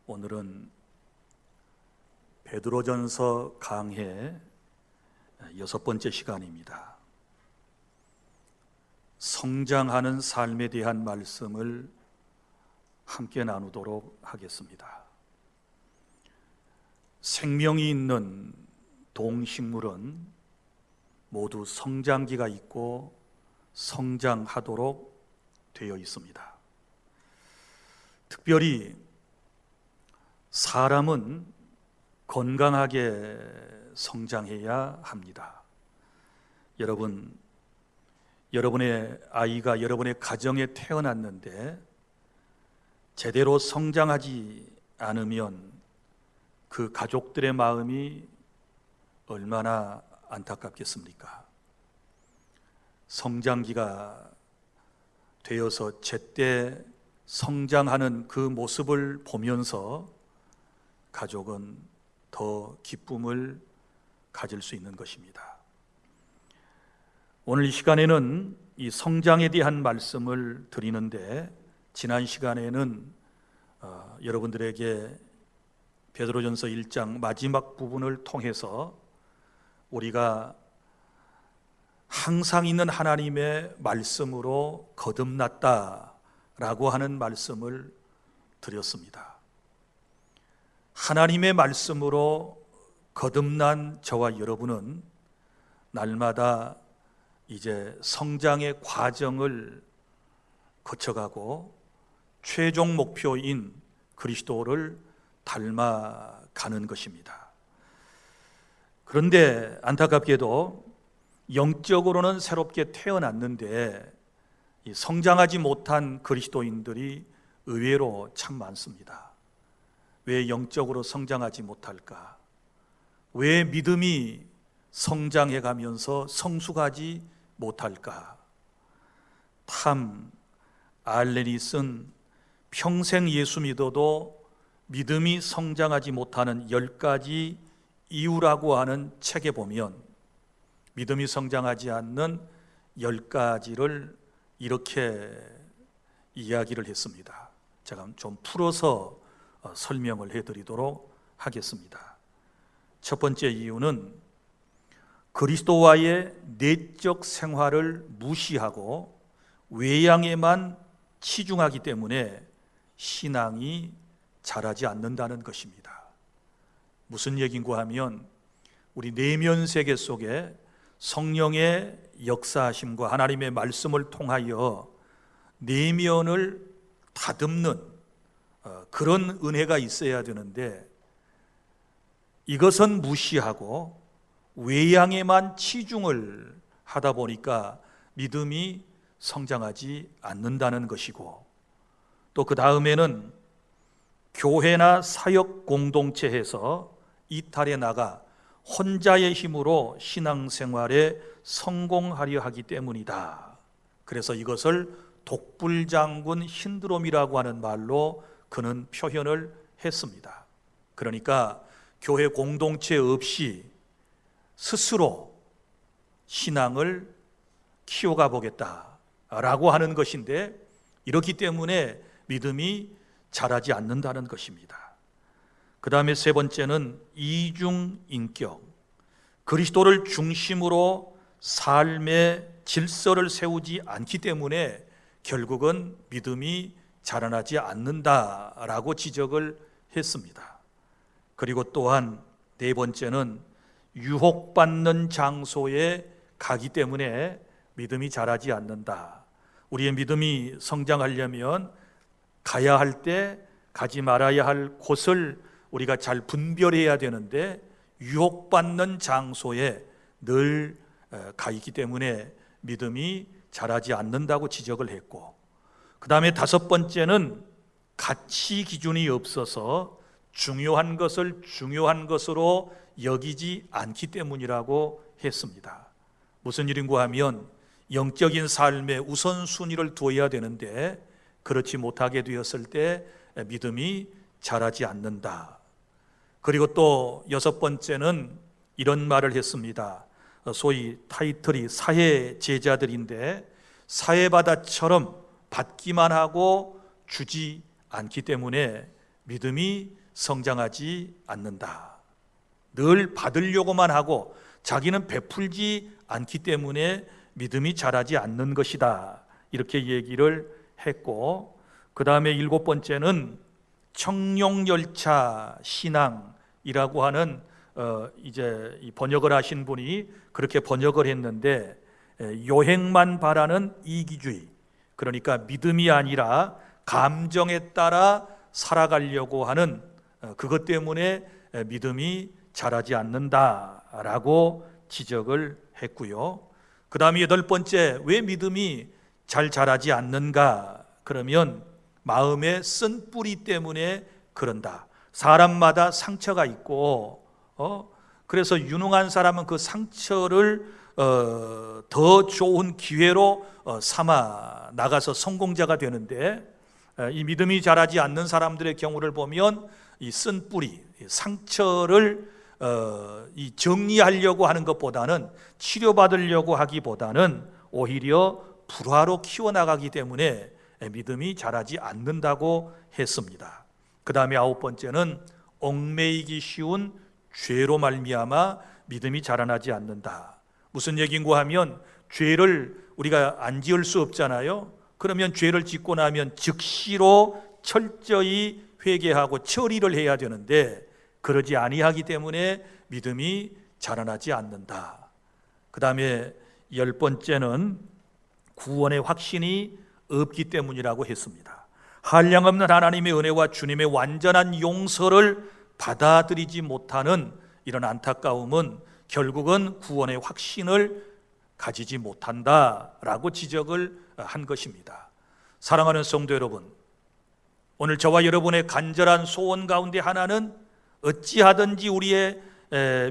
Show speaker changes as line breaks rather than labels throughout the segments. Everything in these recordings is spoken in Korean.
오늘은 베드로전서 강해 6번째 시간입니다. 성장하는 삶에 대한 말씀을 함께 나누도록 하겠습니다. 생명이 있는 동식물은 모두 성장기가 있고 성장하도록 되어 있습니다. 특별히 사람은 건강하게 성장해야 합니다. 여러분의 아이가 여러분의 가정에 태어났는데 제대로 성장하지 않으면 그 가족들의 마음이 얼마나 안타깝겠습니까? 성장기가 되어서 제때 성장하는 그 모습을 보면서 가족은 더 기쁨을 가질 수 있는 것입니다. 오늘 이 시간에는 이 성장에 대한 말씀을 드리는데, 지난 시간에는 여러분들에게 베드로전서 1장 마지막 부분을 통해서 우리가 항상 있는 하나님의 말씀으로 거듭났다라고 하는 말씀을 드렸습니다. 하나님의 말씀으로 거듭난 저와 여러분은 날마다 이제 성장의 과정을 거쳐가고 최종 목표인 그리스도를 닮아가는 것입니다. 그런데 안타깝게도 영적으로는 새롭게 태어났는데 성장하지 못한 그리스도인들이 의외로 참 많습니다. 왜 영적으로 성장하지 못할까? 왜 믿음이 성장해가면서 성숙하지 못할까? 탐 알렌이 쓴 평생 예수 믿어도 믿음이 성장하지 못하는 10가지 이유라고 하는 책에 보면 믿음이 성장하지 않는 10가지를 이렇게 이야기를 했습니다. 제가 좀 풀어서 설명을 해드리도록 하겠습니다. 첫 번째 이유는 그리스도와의 내적 생활을 무시하고 외양에만 치중하기 때문에 신앙이 자라지 않는다는 것입니다. 무슨 얘기인가 하면 우리 내면 세계 속에 성령의 역사하심과 하나님의 말씀을 통하여 내면을 다듬는 그런 은혜가 있어야 되는데, 이것은 무시하고 외양에만 치중을 하다 보니까 믿음이 성장하지 않는다는 것이고, 또 그 다음에는 교회나 사역 공동체에서 이탈해 나가 혼자의 힘으로 신앙생활에 성공하려 하기 때문이다. 그래서 이것을 독불장군 신드롬이라고 하는 말로 그는 표현을 했습니다. 그러니까 교회 공동체 없이 스스로 신앙을 키워가 보겠다라고 하는 것인데, 이렇기 때문에 믿음이 자라지 않는다는 것입니다. 그 다음에 세 번째는 이중인격, 그리스도를 중심으로 삶의 질서를 세우지 않기 때문에 결국은 믿음이 자라나지 않는다라고 지적을 했습니다. 그리고 또한 네 번째는 유혹받는 장소에 가기 때문에 믿음이 자라지 않는다. 우리의 믿음이 성장하려면 가야 할 때 가지 말아야 할 곳을 우리가 잘 분별해야 되는데, 유혹받는 장소에 늘 가 있기 때문에 믿음이 자라지 않는다고 지적을 했고, 그 다음에 다섯 번째는 가치 기준이 없어서 중요한 것을 중요한 것으로 여기지 않기 때문이라고 했습니다. 무슨 일인가 하면 영적인 삶에 우선순위를 두어야 되는데 그렇지 못하게 되었을 때 믿음이 자라지 않는다. 그리고 또 여섯 번째는 이런 말을 했습니다. 소위 타이틀이 사회 제자들인데 사회바다처럼 받기만 하고 주지 않기 때문에 믿음이 성장하지 않는다. 늘 받으려고만 하고 자기는 베풀지 않기 때문에 믿음이 자라지 않는 것이다. 이렇게 얘기를 했고, 그 다음에 7번째는 청룡열차 신앙이라고 하는 이제 이 번역을 하신 분이 그렇게 번역을 했는데, 요행만 바라는 이기주의, 그러니까 믿음이 아니라 감정에 따라 살아가려고 하는 그것 때문에 믿음이 자라지 않는다라고 지적을 했고요. 그 다음에 8번째, 왜 믿음이 잘 자라지 않는가? 그러면 마음의 쓴 뿌리 때문에 그런다. 사람마다 상처가 있고, 그래서 유능한 사람은 그 상처를 더 좋은 기회로 삼아 나가서 성공자가 되는데, 이 믿음이 자라지 않는 사람들의 경우를 보면 이 쓴 뿌리, 상처를 이 정리하려고 하는 것보다는, 치료받으려고 하기보다는 오히려 불화로 키워나가기 때문에 믿음이 자라지 않는다고 했습니다. 그 다음에 9번째는 얽매이기 쉬운 죄로 말미암아 믿음이 자라나지 않는다. 무슨 얘기인가 하면, 죄를 우리가 안 지을 수 없잖아요. 그러면 죄를 짓고 나면 즉시로 철저히 회개하고 처리를 해야 되는데, 그러지 아니하기 때문에 믿음이 자라나지 않는다. 그 다음에 10번째는 구원의 확신이 없기 때문이라고 했습니다. 한량없는 하나님의 은혜와 주님의 완전한 용서를 받아들이지 못하는 이런 안타까움은 결국은 구원의 확신을 가지지 못한다라고 지적을 한 것입니다. 사랑하는 성도 여러분, 오늘 저와 여러분의 간절한 소원 가운데 하나는 어찌하든지 우리의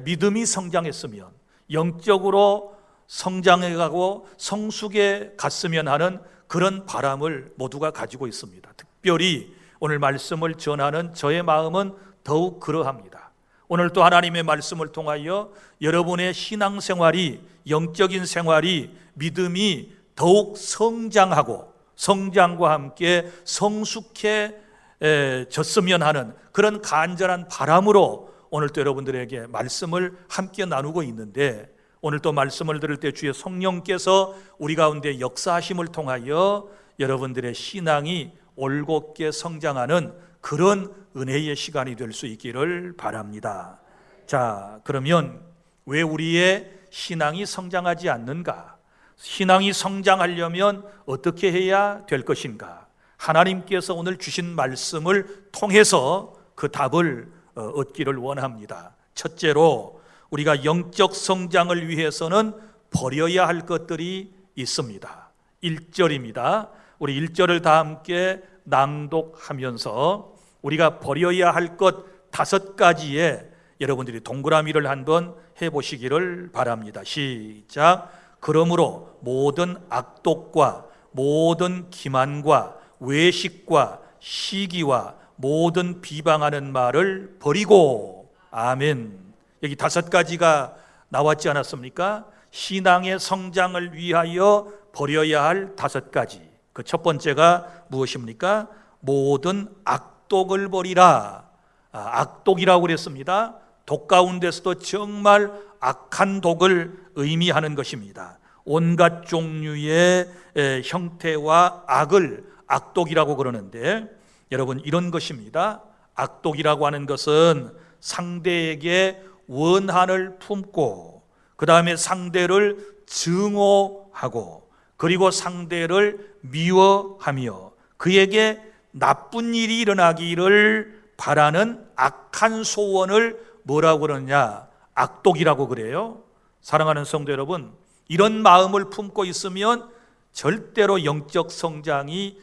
믿음이 성장했으면, 영적으로 성장해가고 성숙해 갔으면 하는 그런 바람을 모두가 가지고 있습니다. 특별히 오늘 말씀을 전하는 저의 마음은 더욱 그러합니다. 오늘 또 하나님의 말씀을 통하여 여러분의 신앙생활이, 영적인 생활이, 믿음이 더욱 성장하고 성장과 함께 성숙해졌으면 하는 그런 간절한 바람으로 오늘 또 여러분들에게 말씀을 함께 나누고 있는데, 오늘 또 말씀을 들을 때 주의 성령께서 우리 가운데 역사하심을 통하여 여러분들의 신앙이 올곧게 성장하는 그런 은혜의 시간이 될 수 있기를 바랍니다. 자, 그러면 왜 우리의 신앙이 성장하지 않는가? 신앙이 성장하려면 어떻게 해야 될 것인가? 하나님께서 오늘 주신 말씀을 통해서 그 답을 얻기를 원합니다. 첫째로, 우리가 영적 성장을 위해서는 버려야 할 것들이 있습니다. 1절입니다. 우리 1절을 다 함께 낭독하면서 우리가 버려야 할 것 5가지에 여러분들이 동그라미를 한번 해보시기를 바랍니다. 시작. 그러므로 모든 악독과 모든 기만과 외식과 시기와 모든 비방하는 말을 버리고. 아멘. 여기 5가지가 나왔지 않았습니까? 신앙의 성장을 위하여 버려야 할 5가지. 그 첫 번째가 무엇입니까? 모든 악독을 버리라. 악독이라고 그랬습니다. 독 가운데서도 정말 악한 독을 의미하는 것입니다. 온갖 종류의 형태와 악을 악독이라고 그러는데, 여러분, 이런 것입니다. 악독이라고 하는 것은 상대에게 원한을 품고, 그 다음에 상대를 증오하고, 그리고 상대를 미워하며 그에게 나쁜 일이 일어나기를 바라는 악한 소원을 뭐라고 그러냐? 악독이라고 그래요. 사랑하는 성도 여러분, 이런 마음을 품고 있으면 절대로 영적 성장이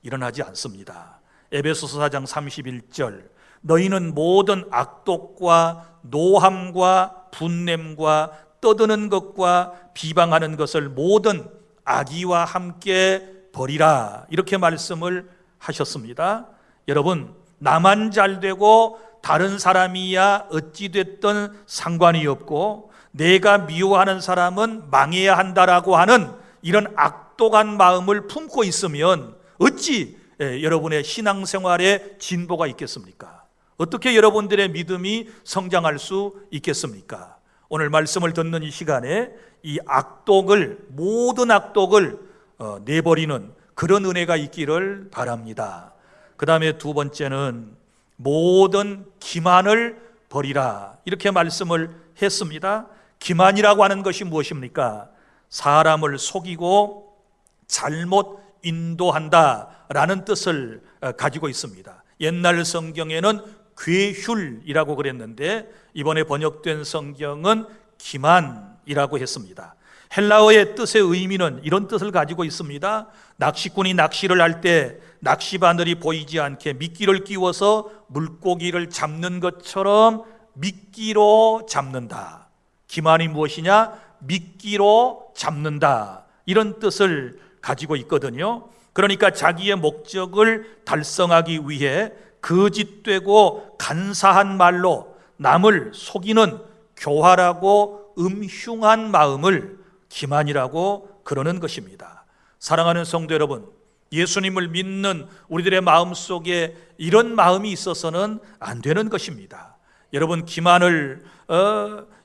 일어나지 않습니다. 에베소서 4장 31절, 너희는 모든 악독과 노함과 분냄과 떠드는 것과 비방하는 것을 모든 악의와 함께 버리라, 이렇게 말씀을 하셨습니다. 여러분, 나만 잘 되고 다른 사람이야 어찌 됐든 상관이 없고 내가 미워하는 사람은 망해야 한다라고 하는 이런 악독한 마음을 품고 있으면 어찌 여러분의 신앙생활에 진보가 있겠습니까? 어떻게 여러분들의 믿음이 성장할 수 있겠습니까? 오늘 말씀을 듣는 이 시간에 이 모든 악독을 내버리는 그런 은혜가 있기를 바랍니다. 그 다음에 두 번째는 모든 기만을 버리라, 이렇게 말씀을 했습니다. 기만이라고 하는 것이 무엇입니까? 사람을 속이고 잘못 인도한다라는 뜻을 가지고 있습니다. 옛날 성경에는 괴휼이라고 그랬는데 이번에 번역된 성경은 기만이라고 했습니다. 헬라어의 뜻의 의미는 이런 뜻을 가지고 있습니다. 낚시꾼이 낚시를 할 때 낚시바늘이 보이지 않게 미끼를 끼워서 물고기를 잡는 것처럼 미끼로 잡는다. 기만이 무엇이냐? 미끼로 잡는다, 이런 뜻을 가지고 있거든요. 그러니까 자기의 목적을 달성하기 위해 거짓되고 간사한 말로 남을 속이는 교활하고 음흉한 마음을 기만이라고 그러는 것입니다. 사랑하는 성도 여러분, 예수님을 믿는 우리들의 마음속에 이런 마음이 있어서는 안 되는 것입니다. 여러분, 기만을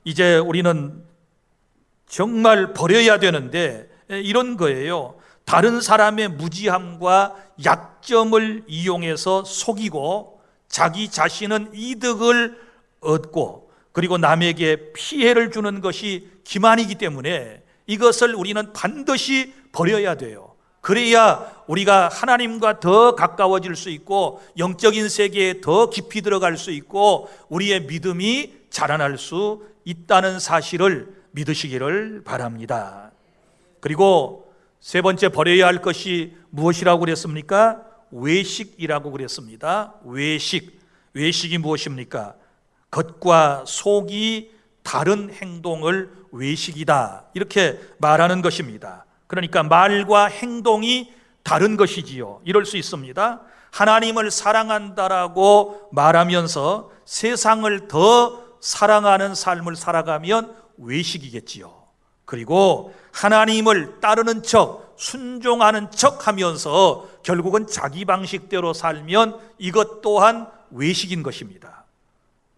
이제 우리는 정말 버려야 되는데 이런 거예요. 다른 사람의 무지함과 약점을 이용해서 속이고 자기 자신은 이득을 얻고 그리고 남에게 피해를 주는 것이 기만이기 때문에 이것을 우리는 반드시 버려야 돼요. 그래야 우리가 하나님과 더 가까워질 수 있고 영적인 세계에 더 깊이 들어갈 수 있고 우리의 믿음이 자라날 수 있다는 사실을 믿으시기를 바랍니다. 그리고 세 번째 버려야 할 것이 무엇이라고 그랬습니까? 외식이라고 그랬습니다. 외식이 무엇입니까? 겉과 속이 다른 행동을 외식이다, 이렇게 말하는 것입니다. 그러니까 말과 행동이 다른 것이지요. 이럴 수 있습니다. 하나님을 사랑한다라고 말하면서 세상을 더 사랑하는 삶을 살아가면 외식이겠지요. 그리고 하나님을 따르는 척, 순종하는 척 하면서 결국은 자기 방식대로 살면 이것 또한 외식인 것입니다.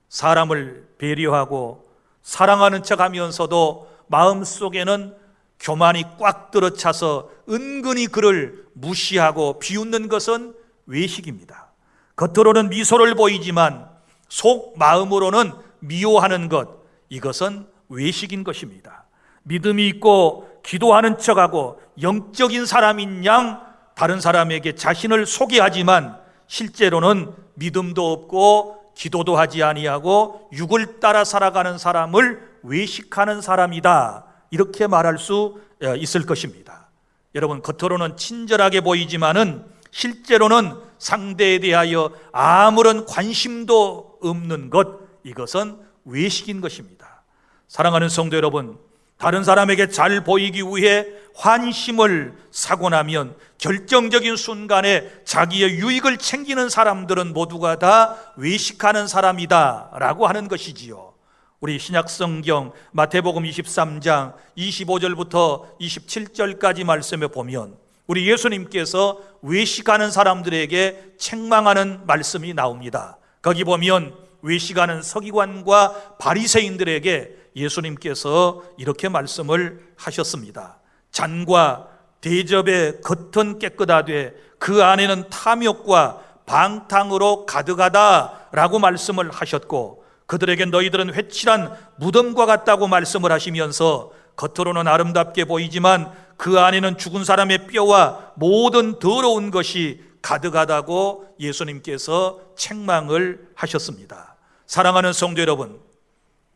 사람을 배려하고 사랑하는 척 하면서도 마음속에는 교만이 꽉 들어차서 은근히 그를 무시하고 비웃는 것은 외식입니다. 겉으로는 미소를 보이지만 속 마음으로는 미워하는 것, 이것은 외식인 것입니다. 믿음이 있고 기도하는 척하고 영적인 사람인 양 다른 사람에게 자신을 소개하지만 실제로는 믿음도 없고 기도도 하지 아니하고 육을 따라 살아가는 사람을 외식하는 사람이다, 이렇게 말할 수 있을 것입니다. 여러분, 겉으로는 친절하게 보이지만은 실제로는 상대에 대하여 아무런 관심도 없는 것, 이것은 외식인 것입니다. 사랑하는 성도 여러분, 다른 사람에게 잘 보이기 위해 환심을 사고 나면 결정적인 순간에 자기의 유익을 챙기는 사람들은 모두가 다 외식하는 사람이다 라고 하는 것이지요. 우리 신약성경 마태복음 23장 25절부터 27절까지 말씀에 보면 우리 예수님께서 외식하는 사람들에게 책망하는 말씀이 나옵니다. 거기 보면 외식하는 서기관과 바리새인들에게 예수님께서 이렇게 말씀을 하셨습니다. 잔과 대접의 겉은 깨끗하되 그 안에는 탐욕과 방탕으로 가득하다 라고 말씀을 하셨고, 그들에게 너희들은 회칠한 무덤과 같다고 말씀을 하시면서 겉으로는 아름답게 보이지만 그 안에는 죽은 사람의 뼈와 모든 더러운 것이 가득하다고 예수님께서 책망을 하셨습니다. 사랑하는 성도 여러분,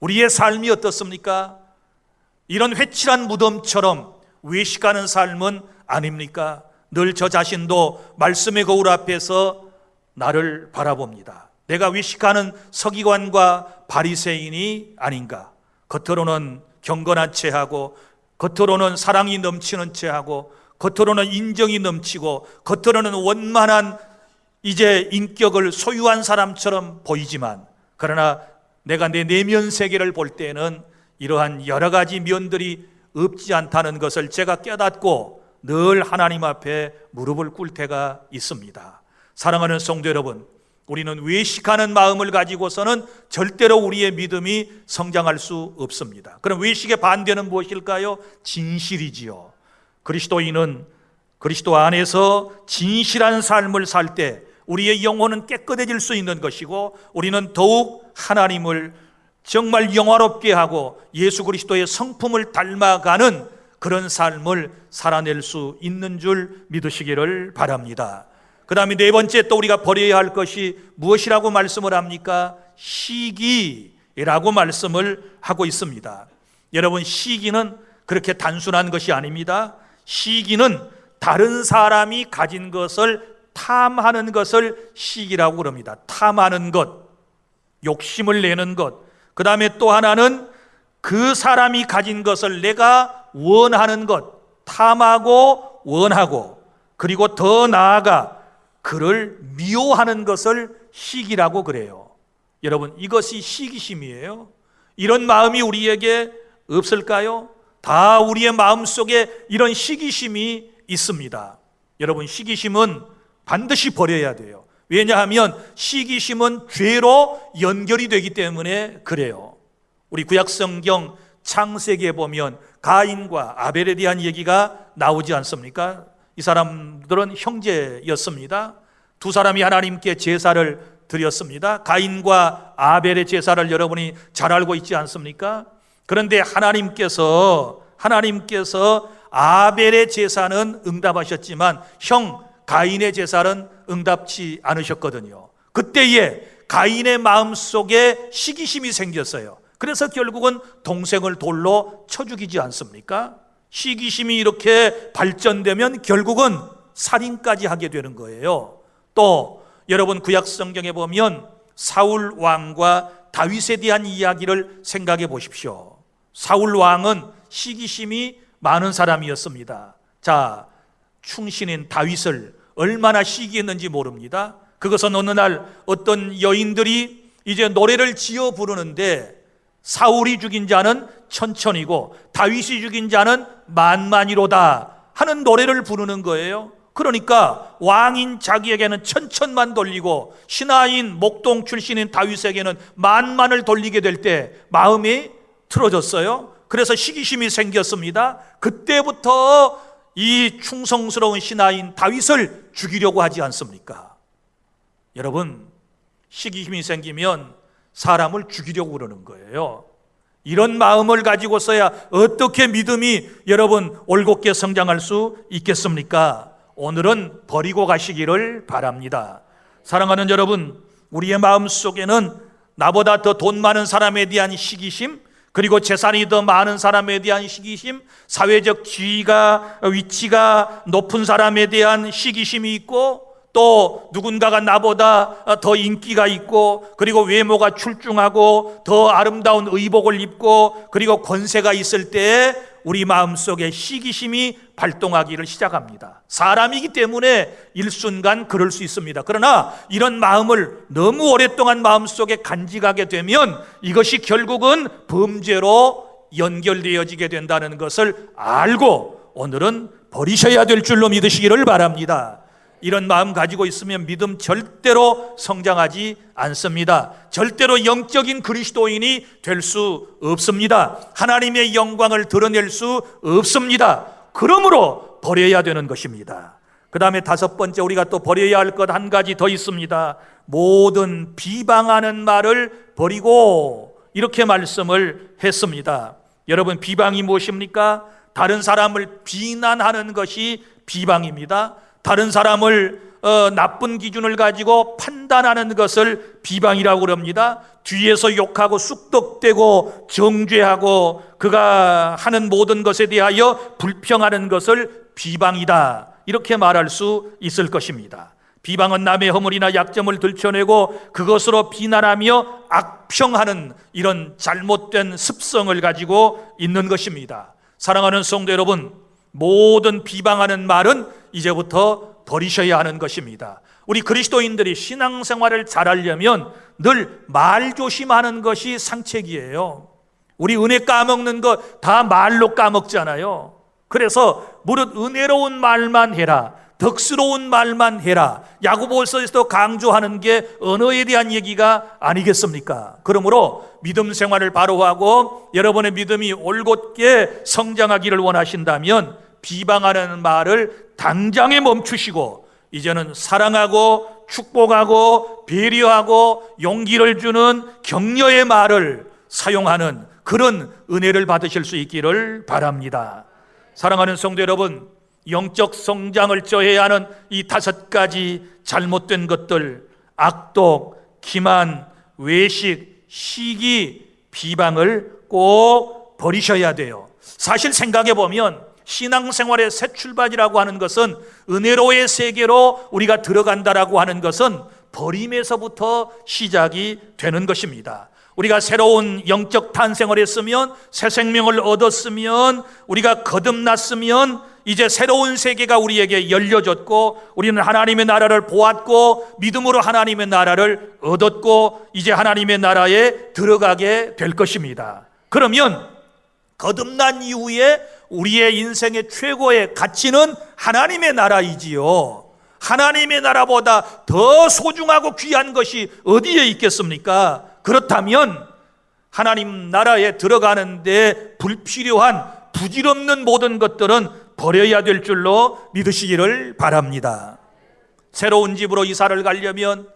우리의 삶이 어떻습니까? 이런 회칠한 무덤처럼 외식하는 삶은 아닙니까? 늘 저 자신도 말씀의 거울 앞에서 나를 바라봅니다. 내가 외식하는 서기관과 바리새인이 아닌가? 겉으로는 경건한 체하고 겉으로는 사랑이 넘치는 체하고 겉으로는 인정이 넘치고 겉으로는 원만한 이제 인격을 소유한 사람처럼 보이지만, 그러나 내가 내 내면 세계를 볼 때는 이러한 여러 가지 면들이 없지 않다는 것을 제가 깨닫고 늘 하나님 앞에 무릎을 꿇을 때가 있습니다. 사랑하는 성도 여러분, 우리는 외식하는 마음을 가지고서는 절대로 우리의 믿음이 성장할 수 없습니다. 그럼 외식의 반대는 무엇일까요? 진실이지요. 그리스도인은 그리스도 안에서 진실한 삶을 살 때 우리의 영혼은 깨끗해질 수 있는 것이고, 우리는 더욱 하나님을 정말 영화롭게 하고 예수 그리스도의 성품을 닮아가는 그런 삶을 살아낼 수 있는 줄 믿으시기를 바랍니다. 그 다음에 네 번째, 또 우리가 버려야 할 것이 무엇이라고 말씀을 합니까? 시기라고 말씀을 하고 있습니다. 여러분, 시기는 그렇게 단순한 것이 아닙니다. 시기는 다른 사람이 가진 것을 탐하는 것을 시기라고 그럽니다. 탐하는 것, 욕심을 내는 것. 그 다음에 또 하나는 그 사람이 가진 것을 내가 원하는 것, 탐하고 원하고, 그리고 더 나아가 그를 미워하는 것을 시기라고 그래요. 여러분, 이것이 시기심이에요. 이런 마음이 우리에게 없을까요? 다 우리의 마음속에 이런 시기심이 있습니다. 여러분, 시기심은 반드시 버려야 돼요. 왜냐하면 시기심은 죄로 연결이 되기 때문에 그래요. 우리 구약성경 창세기에 보면 가인과 아벨에 대한 얘기가 나오지 않습니까? 이 사람들은 형제였습니다. 두 사람이 하나님께 제사를 드렸습니다. 가인과 아벨의 제사를 여러분이 잘 알고 있지 않습니까? 그런데 하나님께서 아벨의 제사는 응답하셨지만 형 가인의 제사는 응답치 않으셨거든요. 그때에 가인의 마음속에 시기심이 생겼어요. 그래서 결국은 동생을 돌로 쳐 죽이지 않습니까? 시기심이 이렇게 발전되면 결국은 살인까지 하게 되는 거예요. 또 여러분, 구약 성경에 보면 사울 왕과 다윗에 대한 이야기를 생각해 보십시오. 사울 왕은 시기심이 많은 사람이었습니다. 자, 충신인 다윗을 얼마나 시기했는지 모릅니다. 그것은 어느 날 어떤 여인들이 이제 노래를 지어 부르는데, 사울이 죽인 자는 천천이고 다윗이 죽인 자는 만만이로다 하는 노래를 부르는 거예요. 그러니까 왕인 자기에게는 천천만 돌리고 신하인 목동 출신인 다윗에게는 만만을 돌리게 될 때 마음이 틀어졌어요. 그래서 시기심이 생겼습니다. 그때부터 이 충성스러운 신하인 다윗을 죽이려고 하지 않습니까? 여러분, 시기심이 생기면 사람을 죽이려고 그러는 거예요. 이런 마음을 가지고서야 어떻게 믿음이 여러분 올곧게 성장할 수 있겠습니까? 오늘은 버리고 가시기를 바랍니다. 사랑하는 여러분, 우리의 마음속에는 나보다 더 돈 많은 사람에 대한 시기심, 그리고 재산이 더 많은 사람에 대한 시기심, 사회적 지위가 위치가 높은 사람에 대한 시기심이 있고, 또 누군가가 나보다 더 인기가 있고, 그리고 외모가 출중하고 더 아름다운 의복을 입고, 그리고 권세가 있을 때 우리 마음속에 시기심이 발동하기를 시작합니다. 사람이기 때문에 일순간 그럴 수 있습니다. 그러나 이런 마음을 너무 오랫동안 마음속에 간직하게 되면 이것이 결국은 범죄로 연결되어지게 된다는 것을 알고 오늘은 버리셔야 될 줄로 믿으시기를 바랍니다. 이런 마음 가지고 있으면 믿음 절대로 성장하지 않습니다. 절대로 영적인 그리스도인이 될 수 없습니다. 하나님의 영광을 드러낼 수 없습니다. 그러므로 버려야 되는 것입니다. 그 다음에 다섯 번째, 우리가 또 버려야 할 것 한 가지 더 있습니다. 모든 비방하는 말을 버리고, 이렇게 말씀을 했습니다. 여러분, 비방이 무엇입니까? 다른 사람을 비난하는 것이 비방입니다. 다른 사람을 나쁜 기준을 가지고 판단하는 것을 비방이라고 그럽니다. 뒤에서 욕하고 쑥덕대고 정죄하고 그가 하는 모든 것에 대하여 불평하는 것을 비방이다, 이렇게 말할 수 있을 것입니다. 비방은 남의 허물이나 약점을 들춰내고 그것으로 비난하며 악평하는 이런 잘못된 습성을 가지고 있는 것입니다. 사랑하는 성도 여러분, 모든 비방하는 말은 이제부터 버리셔야 하는 것입니다. 우리 그리스도인들이 신앙생활을 잘하려면 늘 말 조심하는 것이 상책이에요. 우리 은혜 까먹는 거 다 말로 까먹잖아요. 그래서 무릇 은혜로운 말만 해라, 덕스러운 말만 해라. 야고보서에서도 강조하는 게 언어에 대한 얘기가 아니겠습니까? 그러므로 믿음 생활을 바로 하고 여러분의 믿음이 올곧게 성장하기를 원하신다면 비방하는 말을 당장에 멈추시고 이제는 사랑하고 축복하고 배려하고 용기를 주는 격려의 말을 사용하는 그런 은혜를 받으실 수 있기를 바랍니다. 사랑하는 성도 여러분, 영적 성장을 저해야 하는 이 5가지 잘못된 것들, 악독, 기만, 외식, 시기, 비방을 꼭 버리셔야 돼요. 사실 생각해 보면 신앙생활의 새 출발이라고 하는 것은, 은혜로의 세계로 우리가 들어간다라고 하는 것은 버림에서부터 시작이 되는 것입니다. 우리가 새로운 영적 탄생을 했으면, 새 생명을 얻었으면, 우리가 거듭났으면 이제 새로운 세계가 우리에게 열려졌고 우리는 하나님의 나라를 보았고 믿음으로 하나님의 나라를 얻었고 이제 하나님의 나라에 들어가게 될 것입니다. 그러면 거듭난 이후에 우리의 인생의 최고의 가치는 하나님의 나라이지요. 하나님의 나라보다 더 소중하고 귀한 것이 어디에 있겠습니까? 그렇다면 하나님 나라에 들어가는데 불필요한 부질없는 모든 것들은 버려야 될 줄로 믿으시기를 바랍니다. 새로운 집으로 이사를 가려면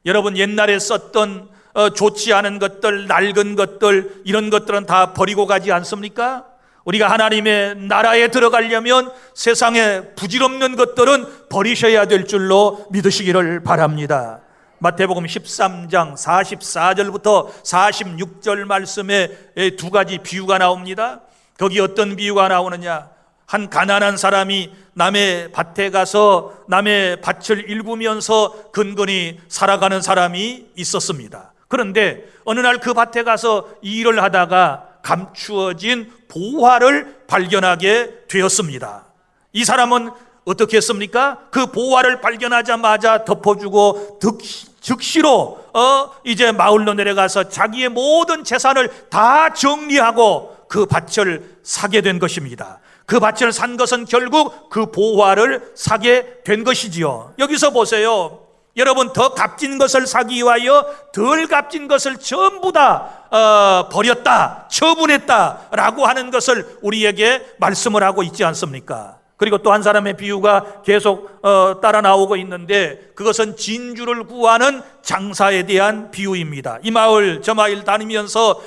여러분 옛날에 썼던 좋지 않은 것들, 낡은 것들, 이런 것들은 다 버리고 가지 않습니까? 우리가 하나님의 나라에 들어가려면 세상에 부질없는 것들은 버리셔야 될 줄로 믿으시기를 바랍니다. 마태복음 13장 44절부터 46절 말씀에 2가지 비유가 나옵니다. 거기 어떤 비유가 나오느냐? 한 가난한 사람이 남의 밭에 가서 남의 밭을 일구면서 근근히 살아가는 사람이 있었습니다. 그런데 어느 날 그 밭에 가서 일을 하다가 감추어진 보화를 발견하게 되었습니다. 이 사람은 어떻게 했습니까? 그 보화를 발견하자마자 덮어주고 즉시로 이제 마을로 내려가서 자기의 모든 재산을 다 정리하고 그 밭을 사게 된 것입니다. 그 밭을 산 것은 결국 그 보화를 사게 된 것이지요. 여기서 보세요. 여러분, 더 값진 것을 사기 위하여 덜 값진 것을 전부 다 버렸다, 처분했다라고 하는 것을 우리에게 말씀을 하고 있지 않습니까? 그리고 또 한 사람의 비유가 계속 따라 나오고 있는데 그것은 진주를 구하는 장사에 대한 비유입니다. 이 마을 저 마을 다니면서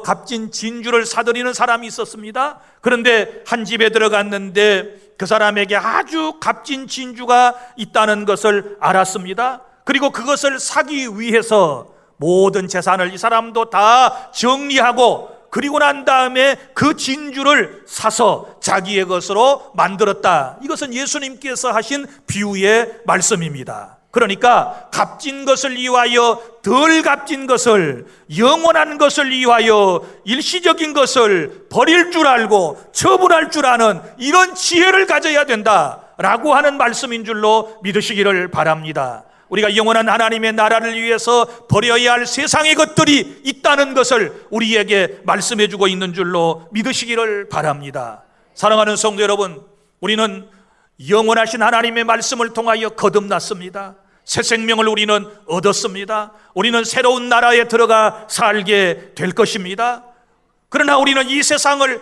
값진 진주를 사들이는 사람이 있었습니다. 그런데 한 집에 들어갔는데 그 사람에게 아주 값진 진주가 있다는 것을 알았습니다. 그리고 그것을 사기 위해서 모든 재산을 이 사람도 다 정리하고 그리고 난 다음에 그 진주를 사서 자기의 것으로 만들었다. 이것은 예수님께서 하신 비유의 말씀입니다. 그러니까 값진 것을 위하여 덜 값진 것을, 영원한 것을 위하여 일시적인 것을 버릴 줄 알고 처분할 줄 아는 이런 지혜를 가져야 된다라고 하는 말씀인 줄로 믿으시기를 바랍니다. 우리가 영원한 하나님의 나라를 위해서 버려야 할 세상의 것들이 있다는 것을 우리에게 말씀해 주고 있는 줄로 믿으시기를 바랍니다. 사랑하는 성도 여러분, 우리는 영원하신 하나님의 말씀을 통하여 거듭났습니다. 새 생명을 우리는 얻었습니다. 우리는 새로운 나라에 들어가 살게 될 것입니다. 그러나 우리는 이 세상을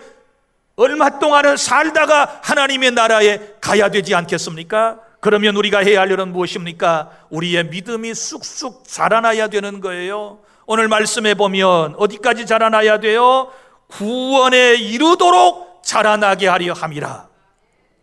얼마 동안은 살다가 하나님의 나라에 가야 되지 않겠습니까? 그러면 우리가 해야 할 일은 무엇입니까? 우리의 믿음이 쑥쑥 자라나야 되는 거예요. 오늘 말씀해 보면 어디까지 자라나야 돼요? 구원에 이르도록 자라나게 하려 함이라.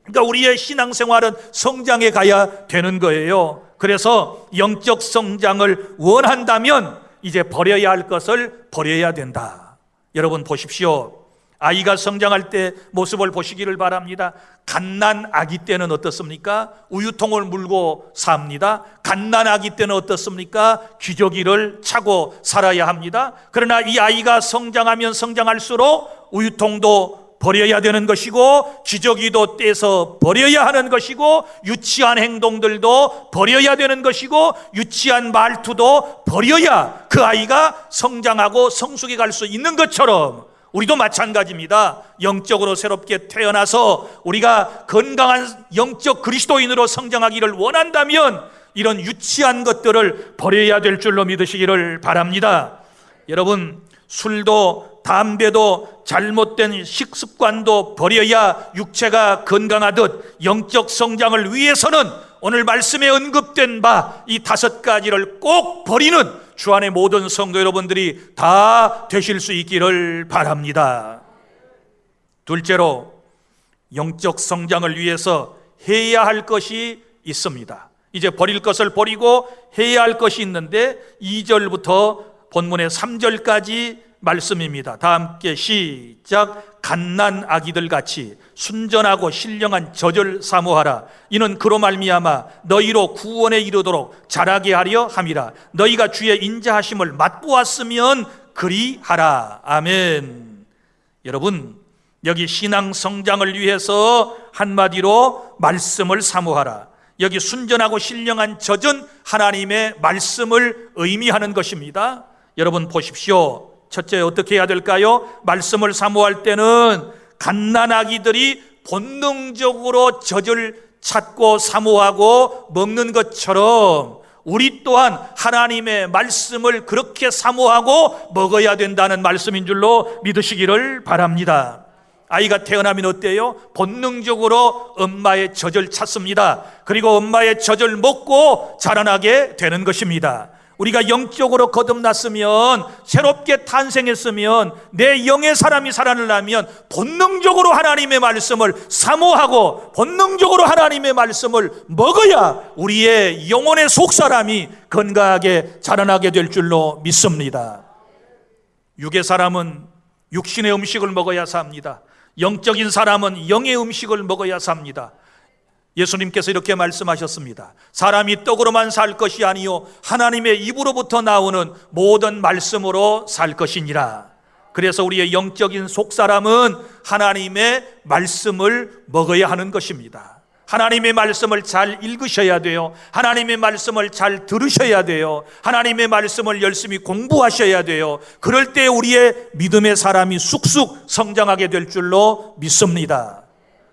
그러니까 우리의 신앙생활은 성장해 가야 되는 거예요. 그래서 영적 성장을 원한다면 이제 버려야 할 것을 버려야 된다. 여러분 보십시오. 아이가 성장할 때 모습을 보시기를 바랍니다. 갓난 아기 때는 어떻습니까? 우유통을 물고 삽니다. 갓난 아기 때는 어떻습니까? 기저귀를 차고 살아야 합니다. 그러나 이 아이가 성장하면 성장할수록 우유통도 버려야 되는 것이고 기저귀도 떼서 버려야 하는 것이고 유치한 행동들도 버려야 되는 것이고 유치한 말투도 버려야 그 아이가 성장하고 성숙해 갈 수 있는 것처럼 우리도 마찬가지입니다. 영적으로 새롭게 태어나서 우리가 건강한 영적 그리스도인으로 성장하기를 원한다면 이런 유치한 것들을 버려야 될 줄로 믿으시기를 바랍니다. 여러분, 술도 담배도 잘못된 식습관도 버려야 육체가 건강하듯 영적 성장을 위해서는 오늘 말씀에 언급된 바 이 5가지를 꼭 버리는 주 안의 모든 성도 여러분들이 다 되실 수 있기를 바랍니다. 둘째로, 영적 성장을 위해서 해야 할 것이 있습니다. 이제 버릴 것을 버리고 해야 할 것이 있는데 2절부터 본문의 3절까지 말씀입니다. 다 함께 시작. 갓난 아기들 같이 순전하고 신령한 젖을 사모하라. 이는 그로 말미암아 너희로 구원에 이르도록 자라게 하려 함이라. 너희가 주의 인자하심을 맛보았으면 그리하라. 아멘. 여러분, 여기 신앙 성장을 위해서 한마디로 말씀을 사모하라. 여기 순전하고 신령한 젖은 하나님의 말씀을 의미하는 것입니다. 여러분 보십시오. 첫째, 어떻게 해야 될까요? 말씀을 사모할 때는 갓난아기들이 본능적으로 젖을 찾고 사모하고 먹는 것처럼 우리 또한 하나님의 말씀을 그렇게 사모하고 먹어야 된다는 말씀인 줄로 믿으시기를 바랍니다. 아이가 태어나면 어때요? 본능적으로 엄마의 젖을 찾습니다. 그리고 엄마의 젖을 먹고 자라나게 되는 것입니다. 우리가 영적으로 거듭났으면, 새롭게 탄생했으면, 내 영의 사람이 살아나려면 본능적으로 하나님의 말씀을 사모하고 본능적으로 하나님의 말씀을 먹어야 우리의 영혼의 속사람이 건강하게 자라나게 될 줄로 믿습니다. 육의 사람은 육신의 음식을 먹어야 삽니다. 영적인 사람은 영의 음식을 먹어야 삽니다. 예수님께서 이렇게 말씀하셨습니다. 사람이 떡으로만 살 것이 아니요 하나님의 입으로부터 나오는 모든 말씀으로 살 것이니라. 그래서 우리의 영적인 속사람은 하나님의 말씀을 먹어야 하는 것입니다. 하나님의 말씀을 잘 읽으셔야 돼요. 하나님의 말씀을 잘 들으셔야 돼요. 하나님의 말씀을 열심히 공부하셔야 돼요. 그럴 때 우리의 믿음의 사람이 쑥쑥 성장하게 될 줄로 믿습니다.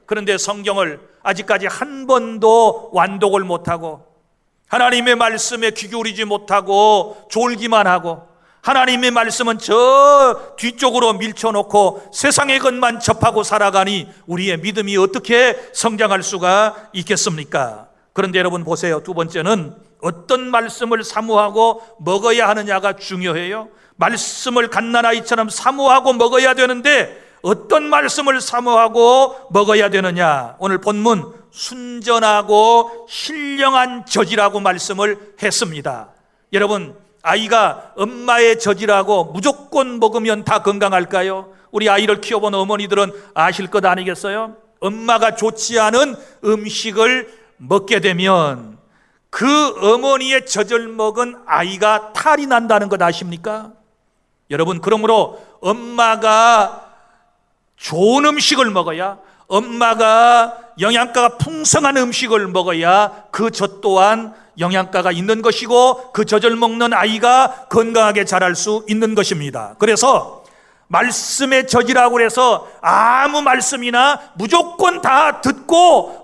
그런데 성경을 아직까지 한 번도 완독을 못하고 하나님의 말씀에 귀 기울이지 못하고 졸기만 하고 하나님의 말씀은 저 뒤쪽으로 밀쳐놓고 세상의 것만 접하고 살아가니 우리의 믿음이 어떻게 성장할 수가 있겠습니까? 그런데 여러분 보세요. 두 번째는 어떤 말씀을 사모하고 먹어야 하느냐가 중요해요. 말씀을 갓난아이처럼 사모하고 먹어야 되는데 어떤 말씀을 사모하고 먹어야 되느냐? 오늘 본문 순전하고 신령한 젖이라고 말씀을 했습니다. 여러분, 아이가 엄마의 젖이라고 무조건 먹으면 다 건강할까요? 우리 아이를 키워본 어머니들은 아실 것 아니겠어요? 엄마가 좋지 않은 음식을 먹게 되면 그 어머니의 젖을 먹은 아이가 탈이 난다는 것 아십니까? 여러분, 그러므로 엄마가 좋은 음식을 먹어야, 엄마가 영양가가 풍성한 음식을 먹어야 그 젖 또한 영양가가 있는 것이고 그 젖을 먹는 아이가 건강하게 자랄 수 있는 것입니다. 그래서 말씀의 젖이라고 해서 아무 말씀이나 무조건 다 듣고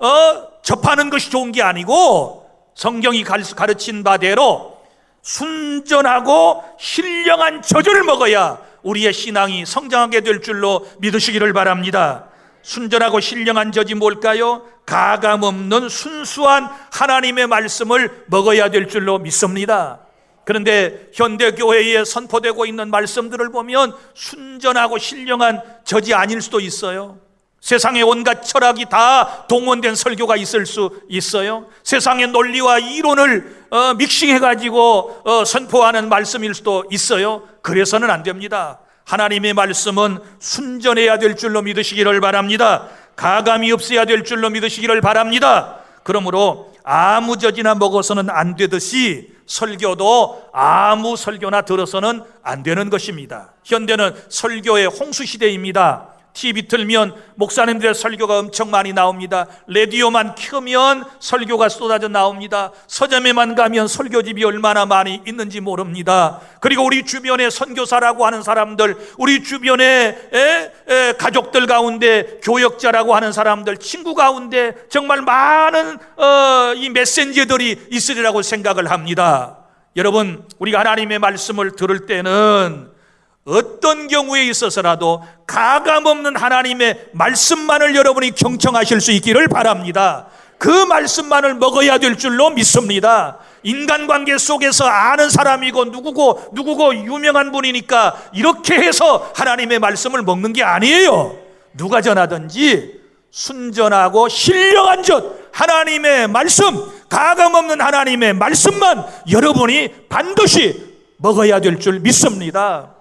접하는 것이 좋은 게 아니고 성경이 가르친 바대로 순전하고 신령한 젖을 먹어야 우리의 신앙이 성장하게 될 줄로 믿으시기를 바랍니다. 순전하고 신령한 젖이 뭘까요? 가감없는 순수한 하나님의 말씀을 먹어야 될 줄로 믿습니다. 그런데 현대교회에 선포되고 있는 말씀들을 보면 순전하고 신령한 젖이 아닐 수도 있어요. 세상의 온갖 철학이 다 동원된 설교가 있을 수 있어요. 세상의 논리와 이론을 믹싱해가지고 선포하는 말씀일 수도 있어요. 그래서는 안 됩니다. 하나님의 말씀은 순전해야 될 줄로 믿으시기를 바랍니다. 가감이 없어야 될 줄로 믿으시기를 바랍니다. 그러므로 아무 젖이나 먹어서는 안 되듯이 설교도 아무 설교나 들어서는 안 되는 것입니다. 현대는 설교의 홍수 시대입니다. TV 틀면 목사님들의 설교가 엄청 많이 나옵니다. 라디오만 켜면 설교가 쏟아져 나옵니다. 서점에만 가면 설교집이 얼마나 많이 있는지 모릅니다. 그리고 우리 주변에 선교사라고 하는 사람들, 우리 주변에 가족들 가운데 교역자라고 하는 사람들, 친구 가운데 정말 많은 이 메신저들이 있으리라고 생각을 합니다. 여러분, 우리가 하나님의 말씀을 들을 때는 어떤 경우에 있어서라도 가감없는 하나님의 말씀만을 여러분이 경청하실 수 있기를 바랍니다. 그 말씀만을 먹어야 될 줄로 믿습니다. 인간관계 속에서 아는 사람이고 누구고 유명한 분이니까 이렇게 해서 하나님의 말씀을 먹는 게 아니에요. 누가 전하든지 순전하고 신령한 젖 하나님의 말씀, 가감없는 하나님의 말씀만 여러분이 반드시 먹어야 될 줄 믿습니다.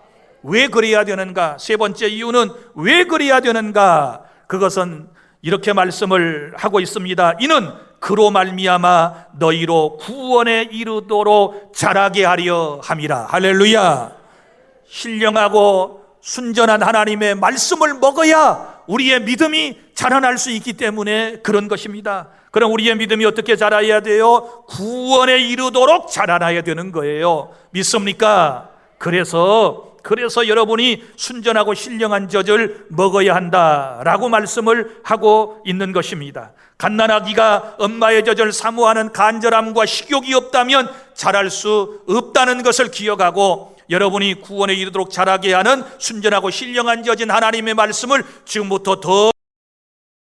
왜 그래야 되는가? 세 번째 이유는 왜 그래야 되는가? 그것은 이렇게 말씀을 하고 있습니다. 이는 그로 말미암아 너희로 구원에 이르도록 자라게 하려 함이라. 할렐루야. 신령하고 순전한 하나님의 말씀을 먹어야 우리의 믿음이 자라날 수 있기 때문에 그런 것입니다. 그럼 우리의 믿음이 어떻게 자라야 돼요? 구원에 이르도록 자라나야 되는 거예요. 믿습니까? 그래서 여러분이 순전하고 신령한 젖을 먹어야 한다라고 말씀을 하고 있는 것입니다. 갓난아기가 엄마의 젖을 사모하는 간절함과 식욕이 없다면 자랄 수 없다는 것을 기억하고, 여러분이 구원에 이르도록 자라게 하는 순전하고 신령한 젖인 하나님의 말씀을 지금부터 더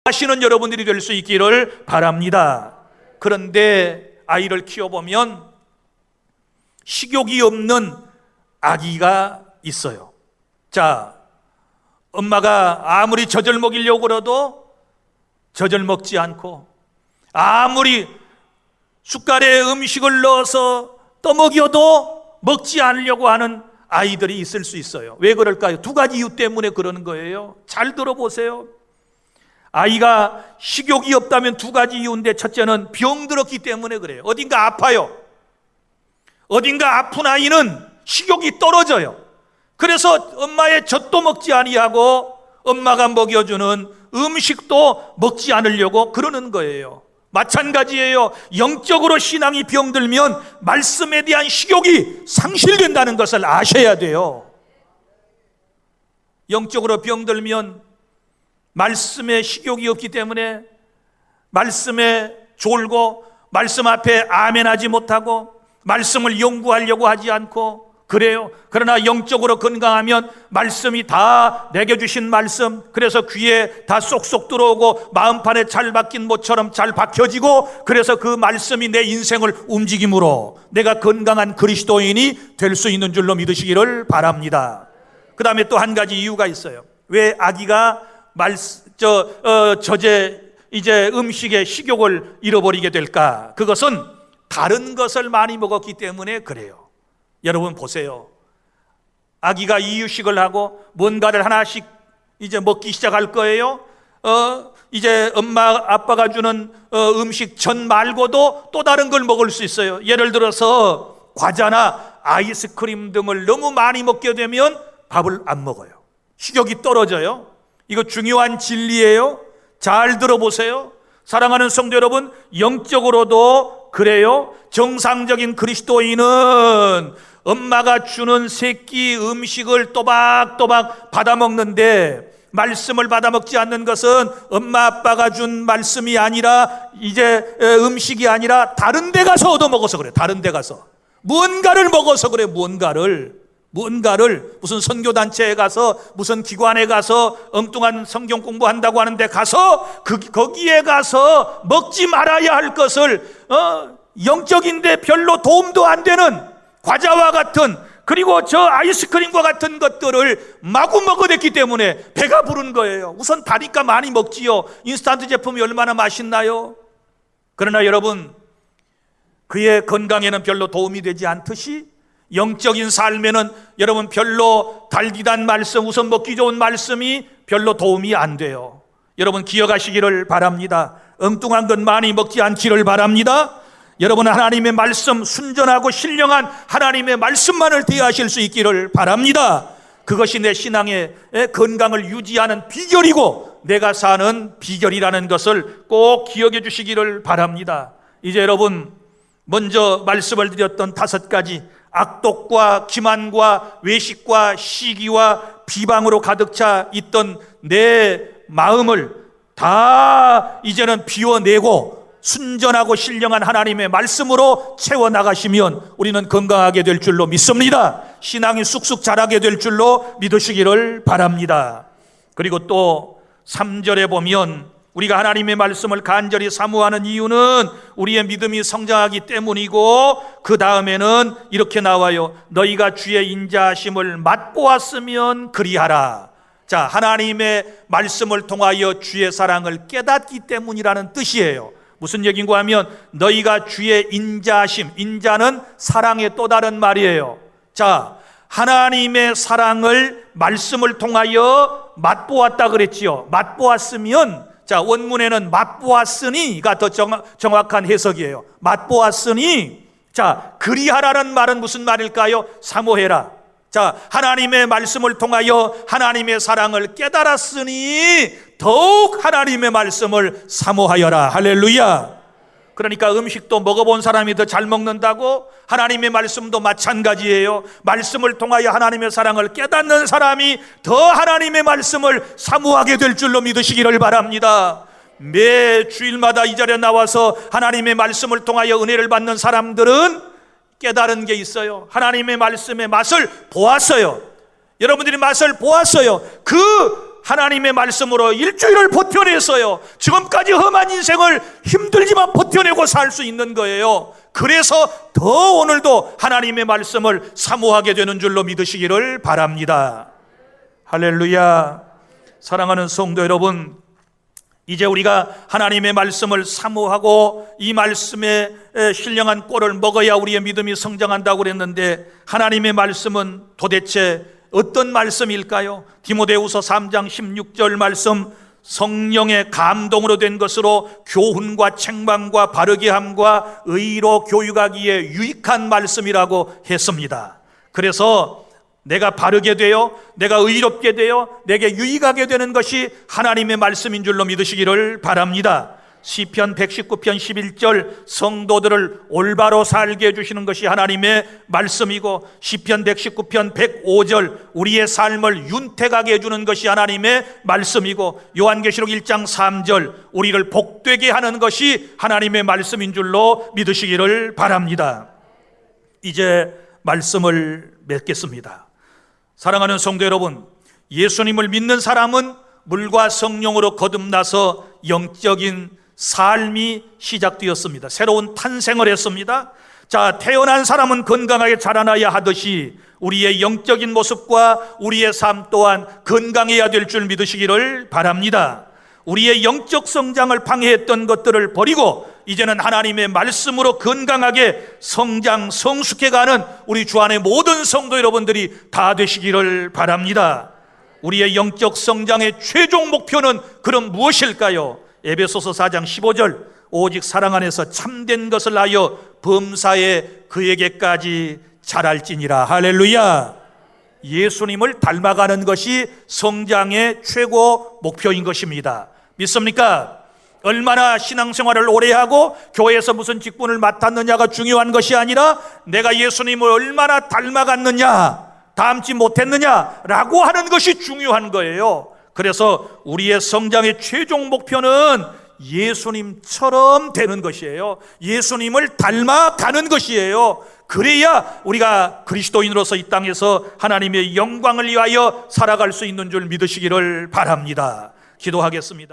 하시는 여러분들이 될 수 있기를 바랍니다. 그런데 아이를 키워보면 식욕이 없는 아기가 있어요. 자, 엄마가 아무리 젖을 먹이려고 그래도 젖을 먹지 않고, 아무리 숟갈에 음식을 넣어서 떠먹여도 먹지 않으려고 하는 아이들이 있을 수 있어요. 왜 그럴까요? 두 가지 이유 때문에 그러는 거예요. 잘 들어보세요. 아이가 식욕이 없다면 두 가지 이유인데, 첫째는 병들었기 때문에 그래요. 어딘가 아파요. 어딘가 아픈 아이는 식욕이 떨어져요. 그래서 엄마의 젖도 먹지 아니하고 엄마가 먹여주는 음식도 먹지 않으려고 그러는 거예요. 마찬가지예요. 영적으로 신앙이 병들면 말씀에 대한 식욕이 상실된다는 것을 아셔야 돼요. 영적으로 병들면 말씀에 식욕이 없기 때문에 말씀에 졸고, 말씀 앞에 아멘하지 못하고, 말씀을 연구하려고 하지 않고 그래요. 그러나 영적으로 건강하면 말씀이 다 내게 주신 말씀, 그래서 귀에 다 쏙쏙 들어오고 마음판에 잘 박힌 못처럼 잘 박혀지고, 그래서 그 말씀이 내 인생을 움직임으로 내가 건강한 그리스도인이 될 수 있는 줄로 믿으시기를 바랍니다. 그 다음에 또 한 가지 이유가 있어요. 왜 아기가 이제 음식의 식욕을 잃어버리게 될까? 그것은 다른 것을 많이 먹었기 때문에 그래요. 여러분 보세요. 아기가 이유식을 하고 뭔가를 하나씩 이제 먹기 시작할 거예요. 이제 엄마 아빠가 주는 음식 전 말고도 또 다른 걸 먹을 수 있어요. 예를 들어서 과자나 아이스크림 등을 너무 많이 먹게 되면 밥을 안 먹어요. 식욕이 떨어져요. 이거 중요한 진리예요. 잘 들어보세요. 사랑하는 성도 여러분, 영적으로도 그래요. 정상적인 그리스도인은 엄마가 주는 새끼 음식을 또박또박 받아 먹는데, 말씀을 받아 먹지 않는 것은 엄마 아빠가 준 말씀이 아니라 이제 음식이 아니라 다른 데 가서 얻어 먹어서 그래. 다른 데 가서 무언가를 먹어서 그래. 무언가를 무슨 선교단체에 가서 무슨 기관에 가서 엉뚱한 성경 공부한다고 하는데 가서 거기에 가서 먹지 말아야 할 것을 영적인데 별로 도움도 안 되는 과자와 같은, 그리고 저 아이스크림과 같은 것들을 마구 먹어댔기 때문에 배가 부른 거예요. 우선 다니까 많이 먹지요. 인스턴트 제품이 얼마나 맛있나요? 그러나 여러분, 그의 건강에는 별로 도움이 되지 않듯이 영적인 삶에는 여러분 별로 달기 단 말씀, 우선 먹기 좋은 말씀이 별로 도움이 안 돼요. 여러분 기억하시기를 바랍니다. 엉뚱한 것 많이 먹지 않기를 바랍니다. 여러분 하나님의 말씀, 순전하고 신령한 하나님의 말씀만을 대하실 수 있기를 바랍니다. 그것이 내 신앙의 건강을 유지하는 비결이고 내가 사는 비결이라는 것을 꼭 기억해 주시기를 바랍니다. 이제 여러분, 먼저 말씀을 드렸던 5가지 악독과 기만과 외식과 시기와 비방으로 가득 차 있던 내 마음을 다 이제는 비워내고 순전하고 신령한 하나님의 말씀으로 채워나가시면 우리는 건강하게 될 줄로 믿습니다. 신앙이 쑥쑥 자라게 될 줄로 믿으시기를 바랍니다. 그리고 또 3절에 보면 우리가 하나님의 말씀을 간절히 사모하는 이유는 우리의 믿음이 성장하기 때문이고, 그 다음에는 이렇게 나와요. 너희가 주의 인자하심을 맛보았으면 그리하라. 자, 하나님의 말씀을 통하여 주의 사랑을 깨닫기 때문이라는 뜻이에요. 무슨 얘기인가 하면 너희가 주의 인자하심, 인자는 사랑의 또 다른 말이에요. 자, 하나님의 사랑을 말씀을 통하여 맛보았다 그랬지요. 맛보았으면, 자, 원문에는 맛보았으니가 더 정확한 해석이에요. 맛보았으니, 자, 그리하라는 말은 무슨 말일까요? 사모해라. 자, 하나님의 말씀을 통하여 하나님의 사랑을 깨달았으니 더욱 하나님의 말씀을 사모하여라. 할렐루야. 그러니까 음식도 먹어본 사람이 더 잘 먹는다고, 하나님의 말씀도 마찬가지예요. 말씀을 통하여 하나님의 사랑을 깨닫는 사람이 더 하나님의 말씀을 사모하게 될 줄로 믿으시기를 바랍니다. 매 주일마다 이 자리에 나와서 하나님의 말씀을 통하여 은혜를 받는 사람들은 깨달은 게 있어요. 하나님의 말씀의 맛을 보았어요. 여러분들이 맛을 보았어요. 그 하나님의 말씀으로 일주일을 버텨냈어요. 지금까지 험한 인생을 힘들지만 버텨내고 살 수 있는 거예요. 그래서 더 오늘도 하나님의 말씀을 사모하게 되는 줄로 믿으시기를 바랍니다. 할렐루야. 사랑하는 성도 여러분, 이제 우리가 하나님의 말씀을 사모하고 이 말씀에 신령한 꼴을 먹어야 우리의 믿음이 성장한다고 그랬는데, 하나님의 말씀은 도대체 어떤 말씀일까요? 디모데후서 3장 16절 말씀, 성령의 감동으로 된 것으로 교훈과 책망과 바르게 함과 의로 교육하기에 유익한 말씀이라고 했습니다. 그래서 내가 바르게 되어, 내가 의롭게 되어, 내게 유익하게 되는 것이 하나님의 말씀인 줄로 믿으시기를 바랍니다. 시편 119편 11절, 성도들을 올바로 살게 해주시는 것이 하나님의 말씀이고, 시편 119편 105절, 우리의 삶을 윤택하게 해주는 것이 하나님의 말씀이고, 요한계시록 1장 3절, 우리를 복되게 하는 것이 하나님의 말씀인 줄로 믿으시기를 바랍니다. 이제 말씀을 맺겠습니다. 사랑하는 성도 여러분, 예수님을 믿는 사람은 물과 성령으로 거듭나서 영적인 삶이 시작되었습니다. 새로운 탄생을 했습니다. 자, 태어난 사람은 건강하게 자라나야 하듯이 우리의 영적인 모습과 우리의 삶 또한 건강해야 될 줄 믿으시기를 바랍니다. 우리의 영적 성장을 방해했던 것들을 버리고 이제는 하나님의 말씀으로 건강하게 성장, 성숙해가는 우리 주 안의 모든 성도 여러분들이 다 되시기를 바랍니다. 우리의 영적 성장의 최종 목표는 그럼 무엇일까요? 에베소서 4장 15절, 오직 사랑 안에서 참된 것을 하여 범사에 그에게까지 자랄지니라. 할렐루야. 예수님을 닮아가는 것이 성장의 최고 목표인 것입니다. 믿습니까? 얼마나 신앙생활을 오래 하고 교회에서 무슨 직분을 맡았느냐가 중요한 것이 아니라 내가 예수님을 얼마나 닮아갔느냐, 닮지 못했느냐라고 하는 것이 중요한 거예요. 그래서 우리의 성장의 최종 목표는 예수님처럼 되는 것이에요. 예수님을 닮아가는 것이에요. 그래야 우리가 그리스도인으로서 이 땅에서 하나님의 영광을 위하여 살아갈 수 있는 줄 믿으시기를 바랍니다. 기도하겠습니다.